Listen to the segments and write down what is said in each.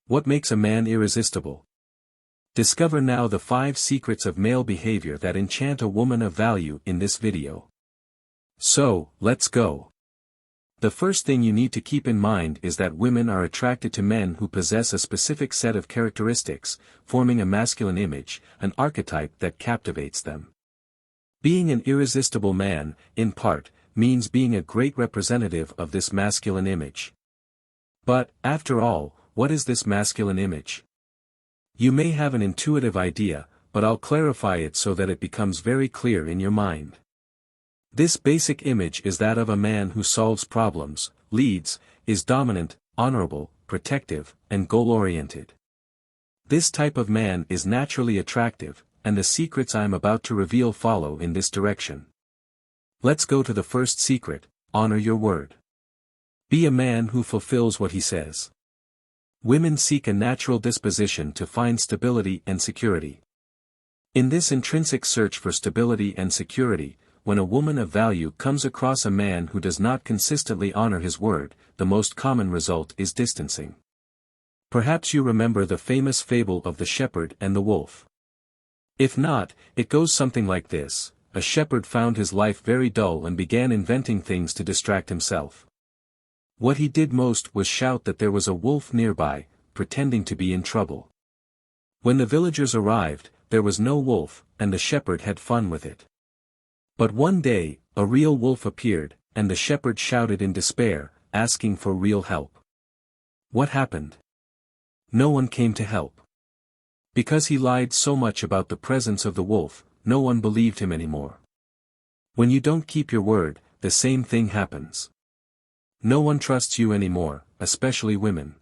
What makes a man irresistible? Discover now the 5 secrets of male behavior that enchant a woman of value in this video. So, let's go. The first thing you need to keep in mind is that women are attracted to men who possess a specific set of characteristics, forming a masculine image, an archetype that captivates them. Being an irresistible man, in part, means being a great representative of this masculine image. But, after all, what is this masculine image? You may have an intuitive idea, but I'll clarify it so that it becomes very clear in your mind. This basic image is that of a man who solves problems, leads, is dominant, honorable, protective, and goal-oriented. This type of man is naturally attractive, and the secrets I am about to reveal follow in this direction. Let's go to the first secret: honor your word. Be a man who fulfills what he says. Women seek a natural disposition to find stability and security. In this intrinsic search for stability and security, when a woman of value comes across a man who does not consistently honor his word, the most common result is distancing. Perhaps you remember the famous fable of the shepherd and the wolf. If not, it goes something like this: a shepherd found his life very dull and began inventing things to distract himself. What he did most was shout that there was a wolf nearby, pretending to be in trouble. When the villagers arrived, there was no wolf, and the shepherd had fun with it. But one day, a real wolf appeared, and the shepherd shouted in despair, asking for real help. What happened? No one came to help. Because he lied so much about the presence of the wolf, no one believed him anymore. When you don't keep your word, the same thing happens. No one trusts you anymore, especially women.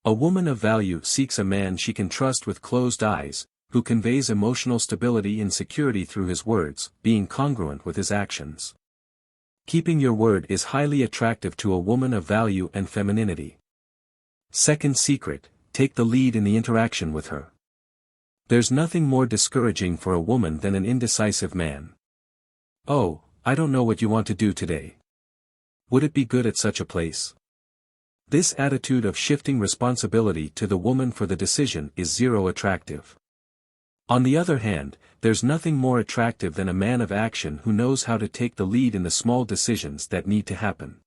A woman of value seeks a man she can trust with closed eyes, who conveys emotional stability and security through his words, being congruent with his actions. Keeping your word is highly attractive to a woman of value and femininity. Second secret: take the lead in the interaction with her. There's nothing more discouraging for a woman than an indecisive man. Oh, I don't know what you want to do today. Would it be good at such a place? This attitude of shifting responsibility to the woman for the decision is zero attractive. On the other hand, there's nothing more attractive than a man of action who knows how to take the lead in the small decisions that need to happen.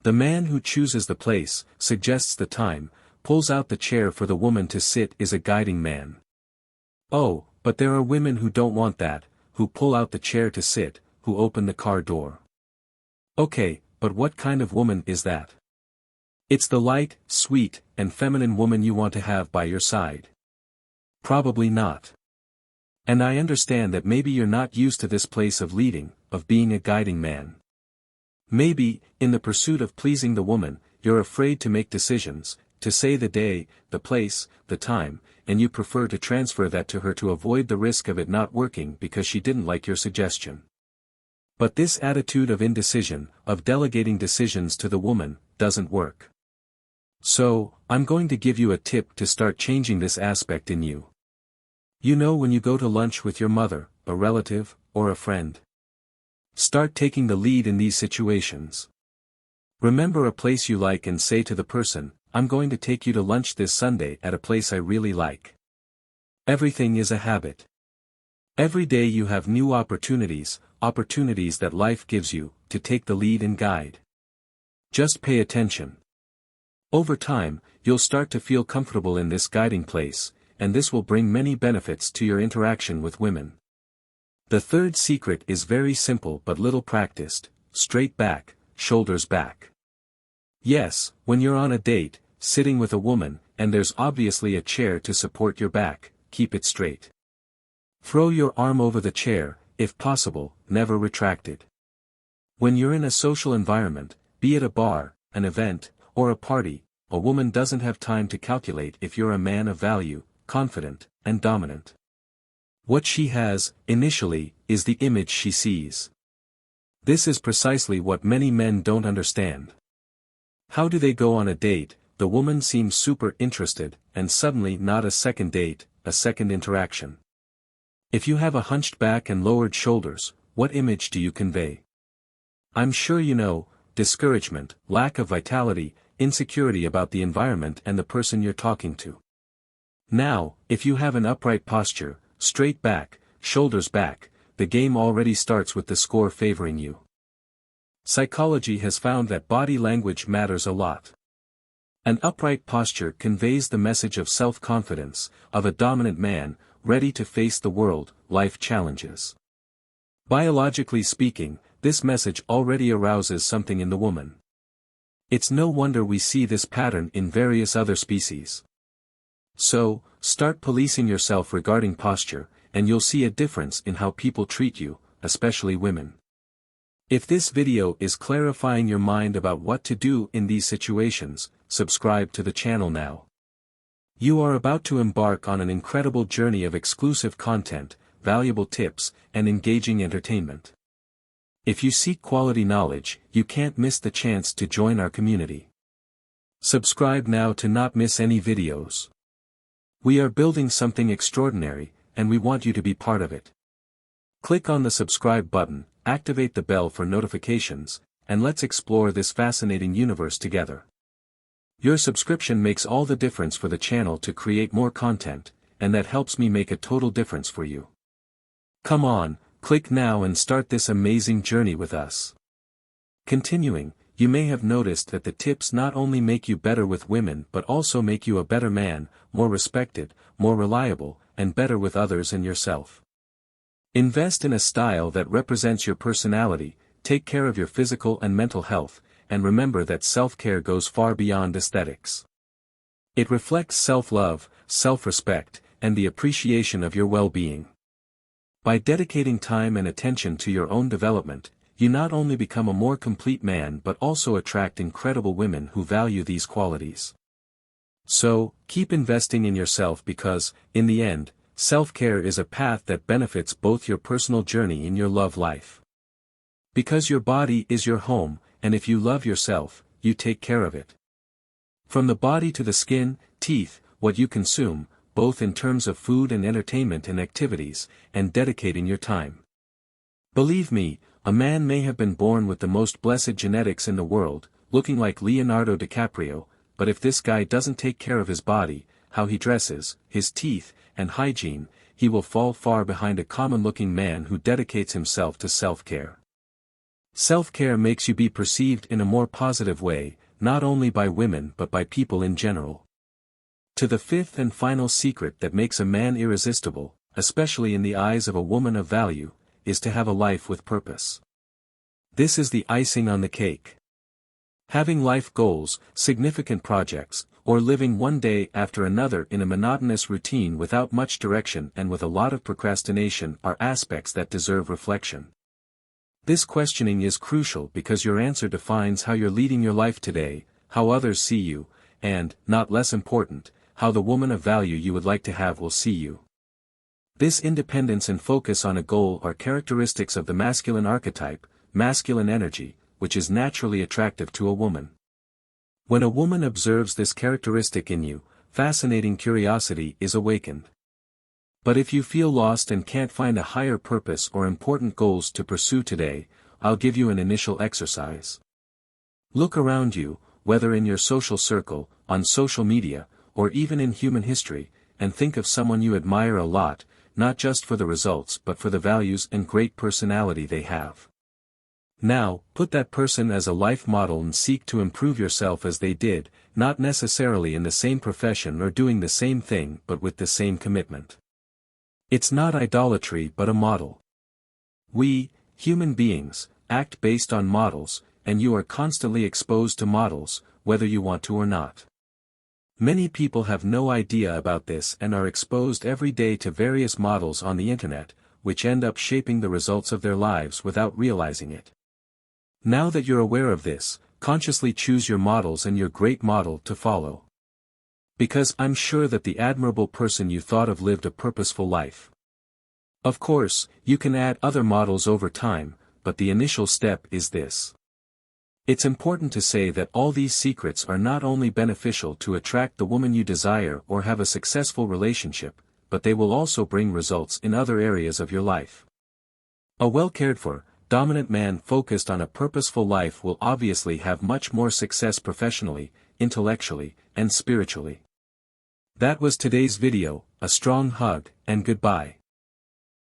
The man who chooses the place, suggests the time, pulls out the chair for the woman to sit is a guiding man. Oh, but there are women who don't want that, who pull out the chair to sit, who open the car door. Okay, but what kind of woman is that? It's the light, sweet, and feminine woman you want to have by your side. Probably not. And I understand that maybe you're not used to this place of leading, of being a guiding man. Maybe, in the pursuit of pleasing the woman, you're afraid to make decisions, to say the day, the place, the time, and you prefer to transfer that to her to avoid the risk of it not working because she didn't like your suggestion. But this attitude of indecision, of delegating decisions to the woman, doesn't work. So, I'm going to give you a tip to start changing this aspect in you. You know, when you go to lunch with your mother, a relative, or a friend. Start taking the lead in these situations. Remember a place you like and say to the person, "I'm going to take you to lunch this Sunday at a place I really like." Everything is a habit. Every day you have new opportunities that life gives you, to take the lead and guide. Just pay attention. Over time, you'll start to feel comfortable in this guiding place, and this will bring many benefits to your interaction with women. The third secret is very simple but little practiced: straight back, shoulders back. Yes, when you're on a date, sitting with a woman, and there's obviously a chair to support your back, keep it straight. Throw your arm over the chair, if possible, never retract it. When you're in a social environment, be it a bar, an event, or a party, a woman doesn't have time to calculate if you're a man of value, confident, and dominant. What she has, initially, is the image she sees. This is precisely what many men don't understand. How do they go on a date? The woman seems super interested, and suddenly not a second date, a second interaction. If you have a hunched back and lowered shoulders, what image do you convey? I'm sure you know: discouragement, lack of vitality, insecurity about the environment and the person you're talking to. Now, if you have an upright posture, straight back, shoulders back, the game already starts with the score favoring you. Psychology has found that body language matters a lot. An upright posture conveys the message of self-confidence, of a dominant man, ready to face the world, life challenges. Biologically speaking, this message already arouses something in the woman. It's no wonder we see this pattern in various other species. So, start policing yourself regarding posture, and you'll see a difference in how people treat you, especially women. If this video is clarifying your mind about what to do in these situations, subscribe to the channel now. You are about to embark on an incredible journey of exclusive content, valuable tips, and engaging entertainment. If you seek quality knowledge, you can't miss the chance to join our community. Subscribe now to not miss any videos. We are building something extraordinary, and we want you to be part of it. Click on the subscribe button, activate the bell for notifications, and let's explore this fascinating universe together. Your subscription makes all the difference for the channel to create more content, and that helps me make a total difference for you. Come on, click now and start this amazing journey with us. Continuing, you may have noticed that the tips not only make you better with women but also make you a better man, more respected, more reliable, and better with others and yourself. Invest in a style that represents your personality, take care of your physical and mental health, and remember that self-care goes far beyond aesthetics. It reflects self-love, self-respect, and the appreciation of your well-being. By dedicating time and attention to your own development, you not only become a more complete man but also attract incredible women who value these qualities. So, keep investing in yourself because, in the end, self-care is a path that benefits both your personal journey and your love life. Because your body is your home, and if you love yourself, you take care of it. From the body to the skin, teeth, what you consume, both in terms of food and entertainment and activities, and dedicating your time. Believe me, a man may have been born with the most blessed genetics in the world, looking like Leonardo DiCaprio, but if this guy doesn't take care of his body, how he dresses, his teeth, and hygiene, he will fall far behind a common-looking man who dedicates himself to self-care. Self-care makes you be perceived in a more positive way, not only by women but by people in general. To the fifth and final secret that makes a man irresistible, especially in the eyes of a woman of value, is to have a life with purpose. This is the icing on the cake. Having life goals, significant projects, or living one day after another in a monotonous routine without much direction and with a lot of procrastination are aspects that deserve reflection. This questioning is crucial because your answer defines how you're leading your life today, how others see you, and, not less important, how the woman of value you would like to have will see you. This independence and focus on a goal are characteristics of the masculine archetype, masculine energy, which is naturally attractive to a woman. When a woman observes this characteristic in you, fascinating curiosity is awakened. But if you feel lost and can't find a higher purpose or important goals to pursue today, I'll give you an initial exercise. Look around you, whether in your social circle, on social media, or even in human history, and think of someone you admire a lot, not just for the results but for the values and great personality they have. Now, put that person as a life model and seek to improve yourself as they did, not necessarily in the same profession or doing the same thing but with the same commitment. It's not idolatry but a model. We, human beings, act based on models, and you are constantly exposed to models, whether you want to or not. Many people have no idea about this and are exposed every day to various models on the internet, which end up shaping the results of their lives without realizing it. Now that you're aware of this, consciously choose your models and your great model to follow. Because I'm sure that the admirable person you thought of lived a purposeful life. Of course, you can add other models over time, but the initial step is this. It's important to say that all these secrets are not only beneficial to attract the woman you desire or have a successful relationship, but they will also bring results in other areas of your life. A well-cared-for, dominant man focused on a purposeful life will obviously have much more success professionally, intellectually, and spiritually. That was today's video, a strong hug, and goodbye.